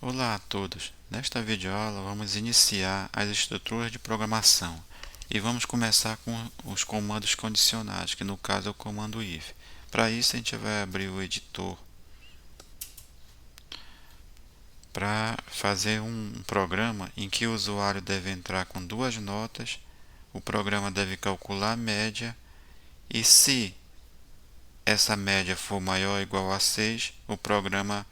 Olá a todos! Nesta videoaula vamos iniciar as estruturas de programação e vamos começar com os comandos condicionais, que no caso é o comando if. Para isso a gente vai abrir o editor para fazer um programa em que o usuário deve entrar com duas notas, o programa deve calcular a média e se essa média for maior ou igual a 6, o programa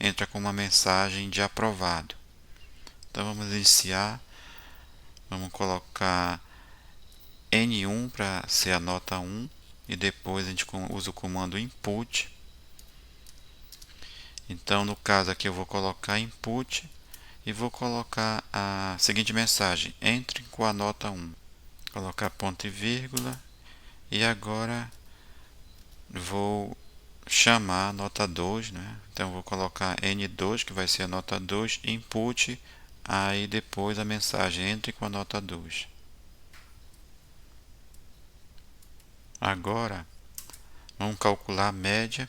entra com uma mensagem de aprovado. Então vamos iniciar. Vamos colocar N1 para ser a nota 1 e depois a gente usa o comando input. Então no caso aqui eu vou colocar input e vou colocar a seguinte mensagem: entre com a nota 1. Colocar ponto e vírgula e agora vou chamar a nota 2, né? Então vou colocar N2, que vai ser a nota 2, input, aí depois a mensagem entre com a nota 2. Agora vamos calcular a média.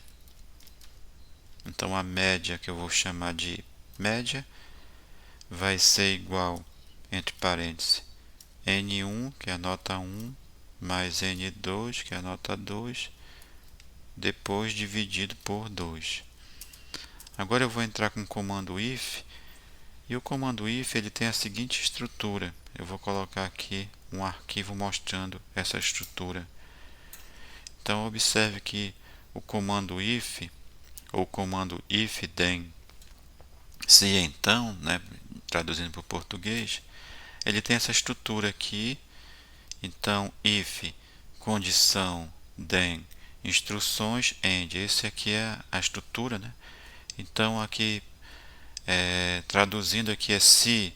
Então a média, que eu vou chamar de média, vai ser igual, entre parênteses, N1, que é a nota 1, mais N2, que é a nota 2, depois dividido por 2. Agora eu vou entrar com o comando if, e o comando if ele tem a seguinte estrutura. Eu vou colocar aqui um arquivo mostrando essa estrutura. Então observe que o comando if, ou comando if then, se então, né, traduzindo para o português, ele tem essa estrutura aqui. Então if, condição, then, instruções, end. Esse aqui é a estrutura, né? Então aqui traduzindo aqui é se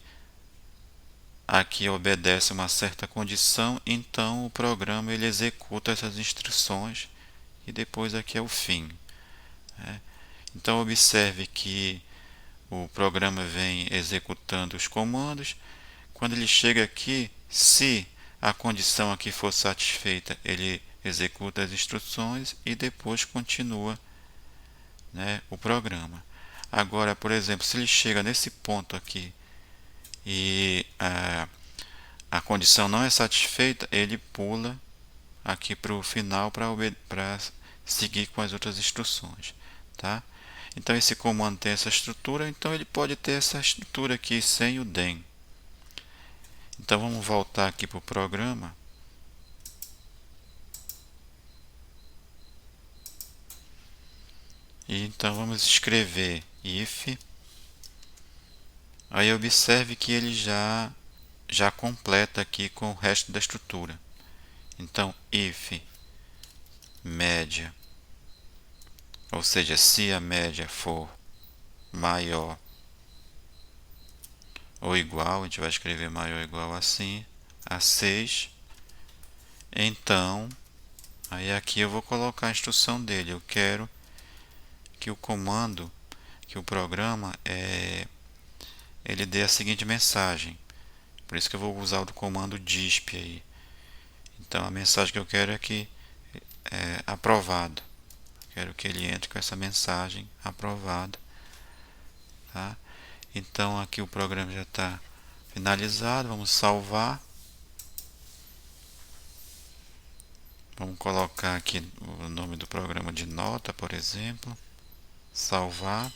aqui obedece uma certa condição, então o programa ele executa essas instruções e depois aqui é o fim, né? Então observe que o programa vem executando os comandos. Quando ele chega aqui, se a condição aqui for satisfeita, ele executa as instruções e depois continua, né, o programa. Agora, por exemplo, se ele chega nesse ponto aqui e a condição não é satisfeita, ele pula aqui para o final para seguir com as outras instruções, tá? Então esse comando tem essa estrutura, então ele pode ter essa estrutura aqui sem o then. Então vamos voltar aqui para o programa. E então vamos escrever if. Aí observe que ele já completa aqui com o resto da estrutura. Então if média, ou seja, se a média for maior ou igual, a gente vai escrever maior ou igual assim, a 6, então, aí aqui eu vou colocar a instrução dele. Eu quero que o comando, que o programa, ele dê a seguinte mensagem. Por isso que eu vou usar o comando disp aí. Então a mensagem que eu quero é que aprovado. Quero que ele entre com essa mensagem aprovado, tá? Então aqui o programa já está finalizado. Vamos salvar. Vamos colocar aqui o nome do programa de nota, por exemplo. Salvar.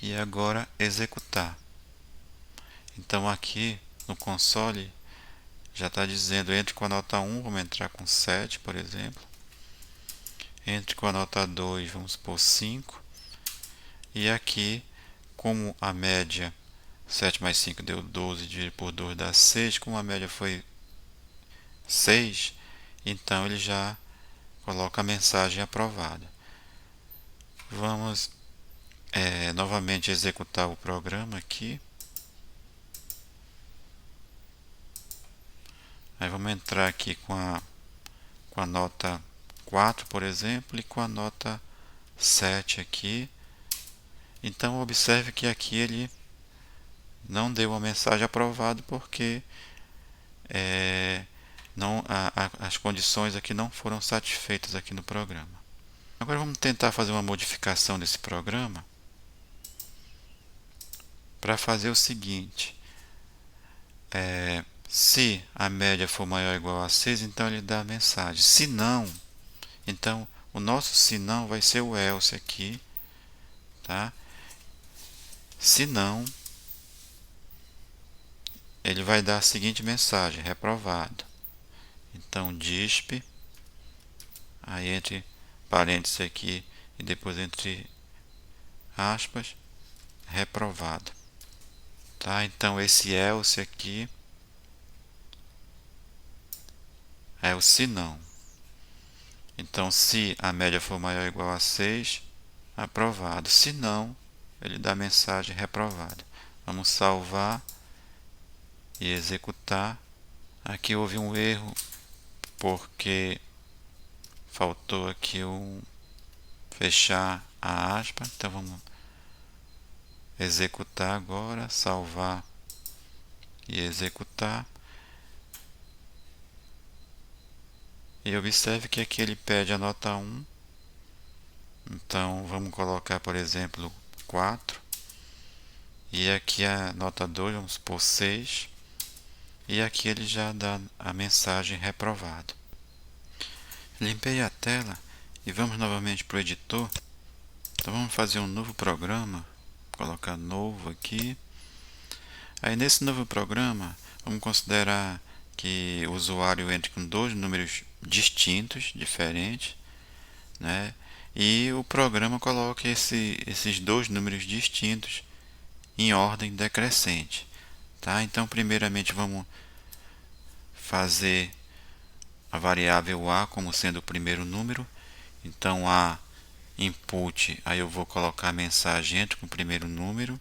E agora executar. Então aqui no console já está dizendo entre com a nota 1, vamos entrar com 7, por exemplo. Entre com a nota 2, vamos por 5. E aqui, como a média 7 mais 5 deu 12, dividido por 2 dá 6, como a média foi 6, então ele já coloca a mensagem aprovada. Vamos novamente executar o programa aqui. Aí vamos entrar aqui com a nota 4, por exemplo, e com a nota 7 aqui. Então observe que aqui ele não deu a mensagem aprovada porque as condições aqui não foram satisfeitas aqui no programa. Agora vamos tentar fazer uma modificação desse programa. para fazer o seguinte: se a média for maior ou igual a 6, então ele dá a mensagem. Se não, então o nosso se não vai ser o else aqui, tá? Se não, ele vai dar a seguinte mensagem: reprovado. Então disp, aí entre parênteses aqui e depois entre aspas, reprovado. Tá? Então esse else aqui é o se não. Então se a média for maior ou igual a 6, aprovado. Se não, ele dá a mensagem reprovado. Vamos salvar e executar. Aqui houve um erro porque faltou aqui fechar a aspa. Então vamos executar agora, salvar e executar. E observe que aqui ele pede a nota 1. Então vamos colocar, por exemplo, 4. E aqui a nota 2, vamos supor 6. E aqui ele já dá a mensagem reprovado. Limpei a tela e vamos novamente para o editor. Então vamos fazer um novo programa. Colocar novo aqui. Aí nesse novo programa, vamos considerar que o usuário entre com dois números distintos, diferentes, né? E o programa coloca esses dois números distintos em ordem decrescente. Tá? Então, primeiramente, vamos fazer a variável a como sendo o primeiro número. Então, a input, aí eu vou colocar a mensagem entre com o primeiro número.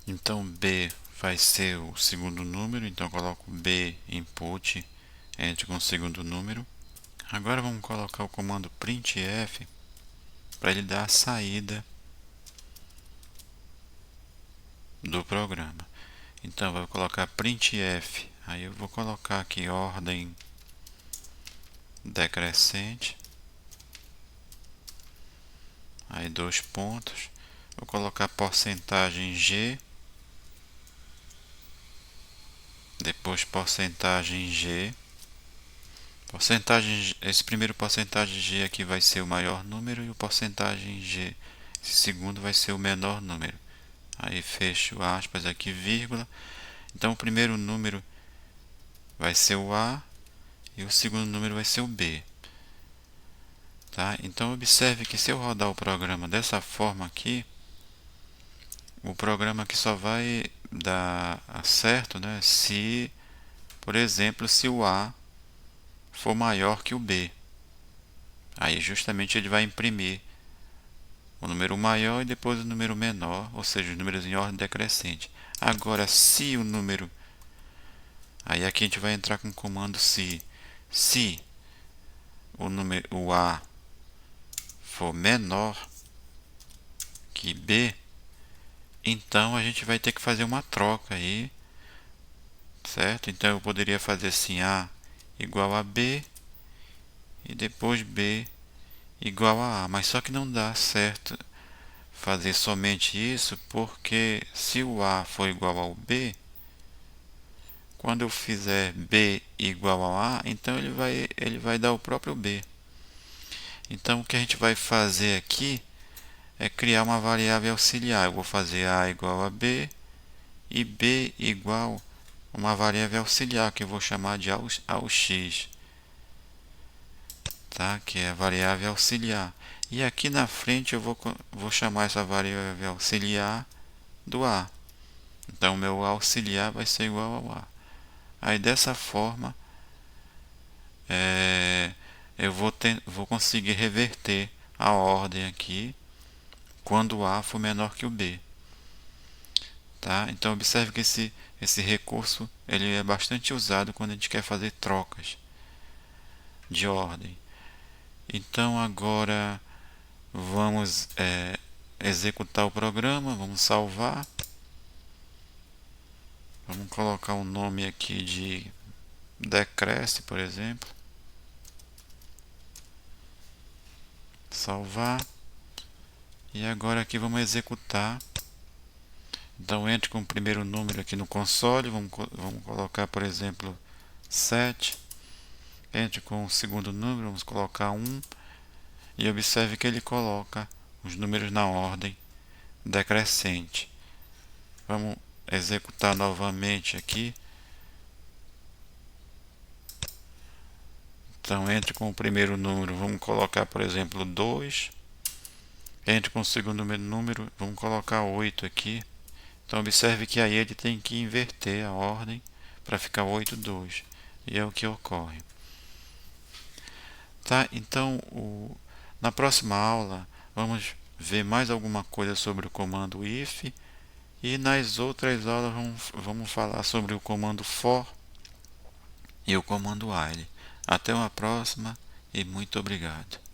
Então, b vai ser o segundo número. Então, eu coloco b input entre com o segundo número. Agora, vamos colocar o comando printf para ele dar a saída do programa. Então, vou colocar printf. Aí eu vou colocar aqui ordem decrescente. Aí 2 pontos. Vou colocar porcentagem G. Depois porcentagem G. Esse primeiro porcentagem G aqui vai ser o maior número e o porcentagem G, esse segundo, vai ser o menor número. Aí fecho aspas aqui, vírgula. Então o primeiro número vai ser o A e o segundo número vai ser o B. Tá? Então observe que se eu rodar o programa dessa forma aqui, o programa aqui só vai dar certo, né, se, por exemplo, se o A for maior que o B. Aí justamente ele vai imprimir o número maior e depois o número menor, ou seja, os números em ordem decrescente. Agora, se o número... Aí aqui a gente vai entrar com o comando se o A for menor que B, então a gente vai ter que fazer uma troca aí, certo? Então eu poderia fazer assim, A igual a B e depois B igual a A, mas só que não dá certo fazer somente isso, porque se o A for igual ao B, quando eu fizer B igual ao A, então ele vai dar o próprio B. Então o que a gente vai fazer aqui é criar uma variável auxiliar. Eu vou fazer A igual a B e B igual a uma variável auxiliar que eu vou chamar de aux, tá? Que é a variável auxiliar. E aqui na frente eu vou chamar essa variável auxiliar do A. Então, o meu auxiliar vai ser igual ao A. Aí, dessa forma, eu vou conseguir reverter a ordem aqui quando o A for menor que o B. Tá? Então, observe que esse recurso ele é bastante usado quando a gente quer fazer trocas de ordem. Então, agora vamos executar o programa, vamos salvar. Vamos colocar um nome aqui de decresce, por exemplo. Salvar E agora aqui vamos executar. Então entre com o primeiro número aqui no console, vamos colocar, por exemplo, 7. Entre com o segundo número, vamos colocar 1. E observe que ele coloca os números na ordem decrescente. Vamos executar novamente aqui. Então entre com o primeiro número, vamos colocar, por exemplo, 2. Entre com o segundo número, vamos colocar 8 aqui. Então observe que aí ele tem que inverter a ordem para ficar 8, 2. E é o que ocorre. Tá? Então na próxima aula vamos ver mais alguma coisa sobre o comando if, e nas outras aulas vamos falar sobre o comando for e o comando while. Até uma próxima e muito obrigado.